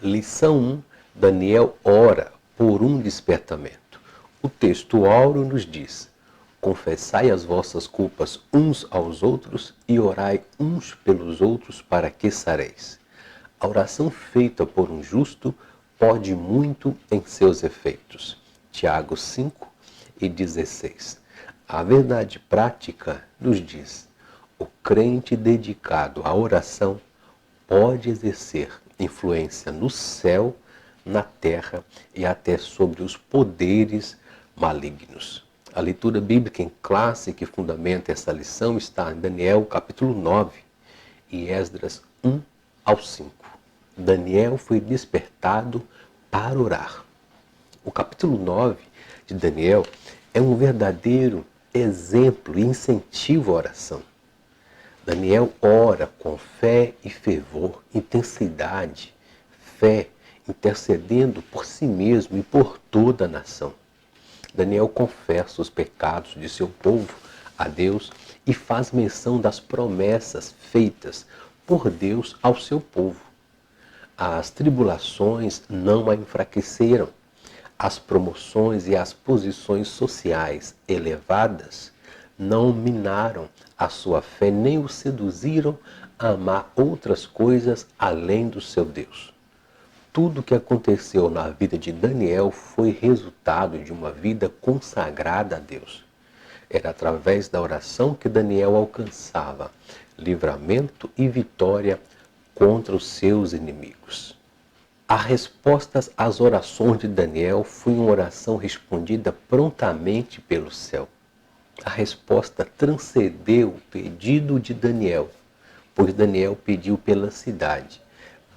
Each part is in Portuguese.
Lição 1. Daniel ora por um despertamento. O texto áureo nos diz: confessai as vossas culpas uns aos outros e orai uns pelos outros para que sareis. A oração feita por um justo pode muito em seus efeitos. Tiago 5:16. A verdade prática nos diz: o crente dedicado à oração pode exercer influência no céu, na terra e até sobre os poderes malignos. A leitura bíblica em classe que fundamenta essa lição está em Daniel capítulo 9 e Esdras 1 ao 5. Daniel foi despertado para orar. O capítulo 9 de Daniel é um verdadeiro exemplo e incentivo à oração. Daniel ora com fé e fervor, intensidade, fé, intercedendo por si mesmo e por toda a nação. Daniel confessa os pecados de seu povo a Deus e faz menção das promessas feitas por Deus ao seu povo. As tribulações não a enfraqueceram. As promoções e as posições sociais elevadas não minaram a sua fé, nem o seduziram a amar outras coisas além do seu Deus. Tudo o que aconteceu na vida de Daniel foi resultado de uma vida consagrada a Deus. Era através da oração que Daniel alcançava livramento e vitória contra os seus inimigos. A resposta às orações de Daniel foi uma oração respondida prontamente pelo céu. A resposta transcendeu o pedido de Daniel, pois Daniel pediu pela cidade.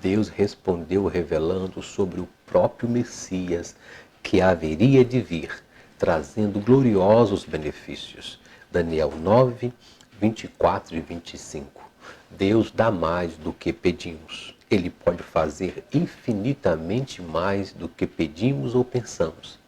Deus respondeu revelando sobre o próprio Messias que haveria de vir, trazendo gloriosos benefícios. Daniel 9, 24 e 25. Deus dá mais do que pedimos. Ele pode fazer infinitamente mais do que pedimos ou pensamos.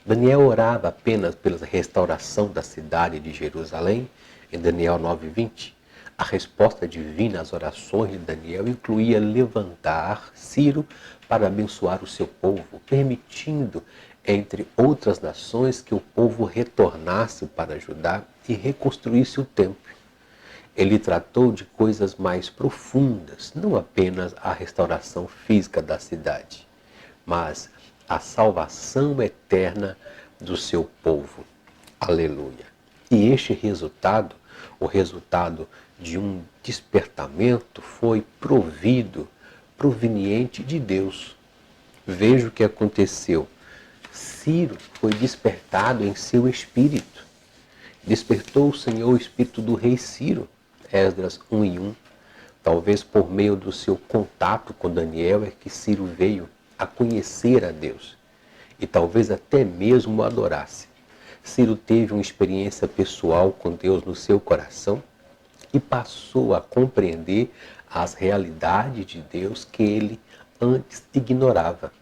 Daniel orava apenas pela restauração da cidade de Jerusalém, em Daniel 9:20. A resposta divina às orações de Daniel incluía levantar Ciro para abençoar o seu povo, permitindo, entre outras nações, que o povo retornasse para Judá e reconstruísse o templo. Ele tratou de coisas mais profundas, não apenas a restauração física da cidade, mas a salvação eterna do seu povo. Aleluia. E este resultado, o resultado de um despertamento, foi proveniente de Deus. Veja o que aconteceu. Ciro foi despertado em seu espírito. Despertou o Senhor o espírito do rei Ciro. Esdras 1:1. Talvez por meio do seu contato com Daniel é que Ciro veio a conhecer a Deus e talvez até mesmo o adorasse. Ciro teve uma experiência pessoal com Deus no seu coração e passou a compreender as realidades de Deus que ele antes ignorava.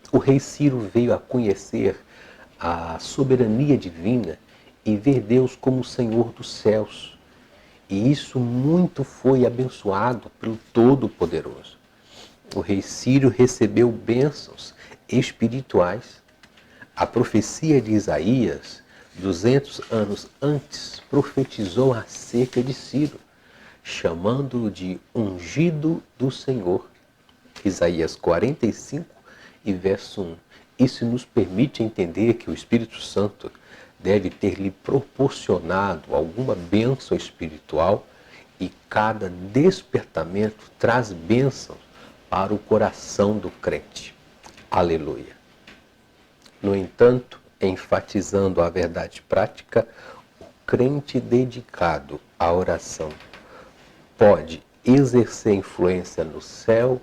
O rei Ciro veio a conhecer a soberania divina e ver Deus como o Senhor dos céus. E isso muito foi abençoado pelo Todo-Poderoso. O rei Ciro recebeu bênçãos espirituais. A profecia de Isaías, 200 anos antes, profetizou acerca de Ciro, chamando-o de ungido do Senhor. Isaías 45 e verso 1. Isso nos permite entender que o Espírito Santo deve ter lhe proporcionado alguma bênção espiritual e cada despertamento traz bênçãos para o coração do crente. Aleluia. No entanto, enfatizando a verdade prática, o crente dedicado à oração pode exercer influência no céu,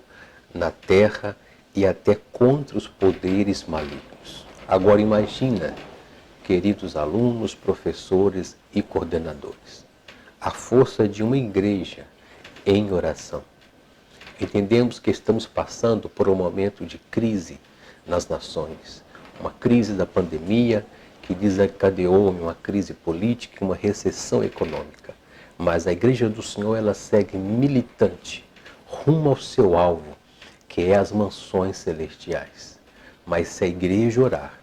na terra e até contra os poderes malignos. Agora imagina, queridos alunos, professores e coordenadores, a força de uma igreja em oração. Entendemos que estamos passando por um momento de crise nas nações, uma crise da pandemia que desencadeou uma crise política e uma recessão econômica. Mas a Igreja do Senhor, ela segue militante rumo ao seu alvo, que é as mansões celestiais. Mas se a igreja orar,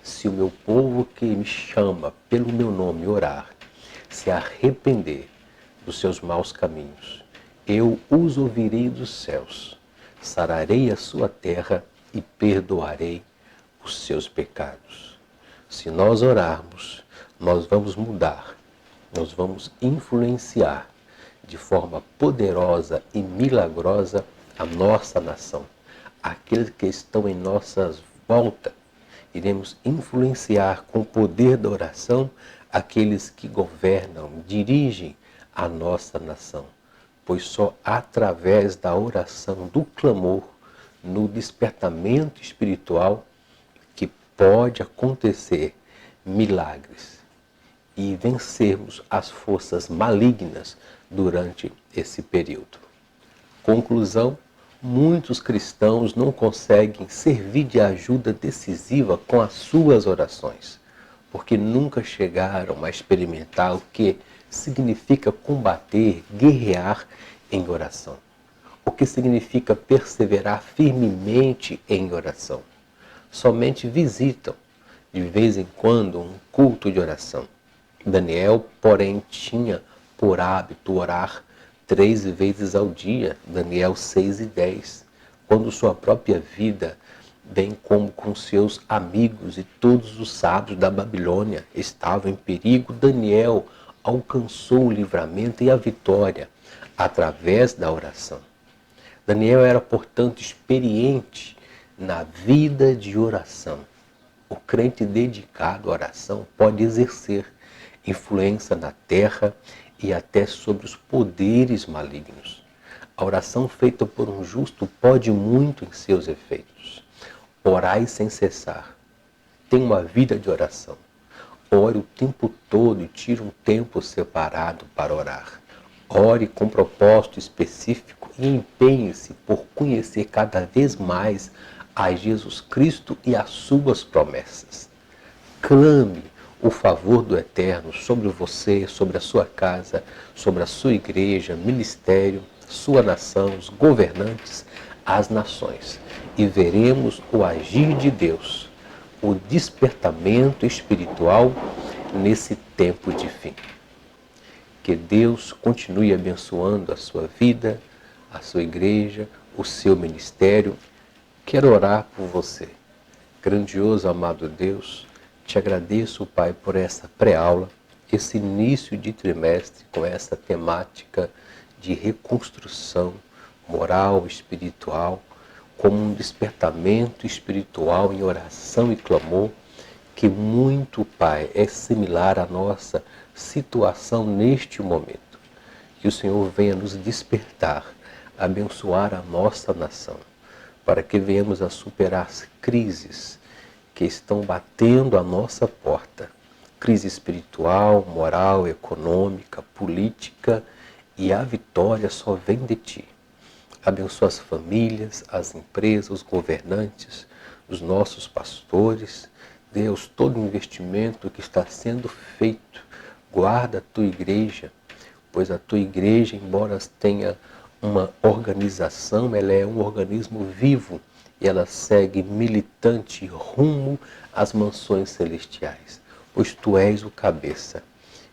se o meu povo que me chama pelo meu nome orar, se arrepender dos seus maus caminhos, eu os ouvirei dos céus, sararei a sua terra e perdoarei os seus pecados. Se nós orarmos, nós vamos mudar, nós vamos influenciar de forma poderosa e milagrosa a nossa nação. Aqueles que estão em nossas voltas, iremos influenciar com o poder da oração aqueles que governam, dirigem a nossa nação. Pois só através da oração, do clamor, no despertamento espiritual, que pode acontecer milagres e vencermos as forças malignas durante esse período. Conclusão: muitos cristãos não conseguem servir de ajuda decisiva com as suas orações, porque nunca chegaram a experimentar o que significa combater, guerrear em oração. O que significa perseverar firmemente em oração. Somente visitam, de vez em quando, um culto de oração. Daniel, porém, tinha por hábito orar 3 vezes ao dia, Daniel 6:10, quando sua própria vida, bem como com seus amigos e todos os sábios da Babilônia estavam em perigo, Daniel alcançou o livramento e a vitória através da oração. Daniel era, portanto, experiente na vida de oração. O crente dedicado à oração pode exercer influência na terra e até sobre os poderes malignos. A oração feita por um justo pode muito em seus efeitos. Orai sem cessar. Tenha uma vida de oração. Ore o tempo todo e tire um tempo separado para orar. Ore com propósito específico e empenhe-se por conhecer cada vez mais a Jesus Cristo e as suas promessas. Clame o favor do Eterno sobre você, sobre a sua casa, sobre a sua igreja, ministério, sua nação, os governantes, as nações. E veremos o agir de Deus, o despertamento espiritual nesse tempo de fim. Que Deus continue abençoando a sua vida, a sua igreja, o seu ministério. Quero orar por você. Grandioso, amado Deus, te agradeço, Pai, por essa pré-aula, esse início de trimestre com essa temática de reconstrução moral, espiritual, como um despertamento espiritual em oração e clamor, que muito, Pai, é similar à nossa situação neste momento. Que o Senhor venha nos despertar, abençoar a nossa nação, para que venhamos a superar as crises que estão batendo à nossa porta. Crise espiritual, moral, econômica, política, e a vitória só vem de Ti. Abençoa as famílias, as empresas, os governantes, os nossos pastores. Deus, todo investimento que está sendo feito, guarda a Tua igreja, pois a Tua igreja, embora tenha uma organização, ela é um organismo vivo e ela segue militante rumo às mansões celestiais, pois Tu és o cabeça.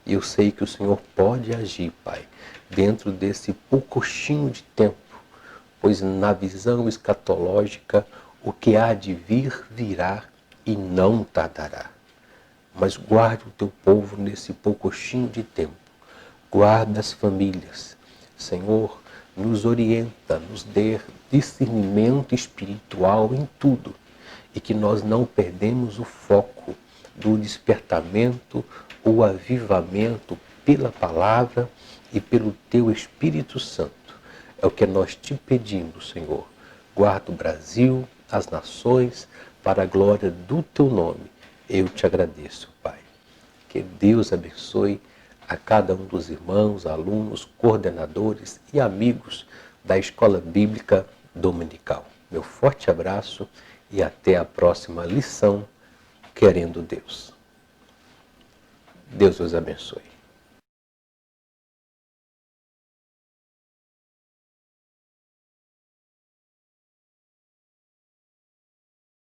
E eu sei que o Senhor pode agir, Pai, dentro desse poucochinho de tempo, pois na visão escatológica o que há de vir, virá e não tardará. Mas guarde o Teu povo nesse poucochinho de tempo. Guarda as famílias. Senhor, nos orienta, nos dê discernimento espiritual em tudo e que nós não perdemos o foco do despertamento, o avivamento pela palavra e pelo Teu Espírito Santo. É o que nós te pedimos, Senhor. Guarda o Brasil, as nações, para a glória do Teu nome. Eu te agradeço, Pai. Que Deus abençoe a cada um dos irmãos, alunos, coordenadores e amigos da Escola Bíblica Dominical. Meu forte abraço e até a próxima lição, querendo Deus. Deus os abençoe.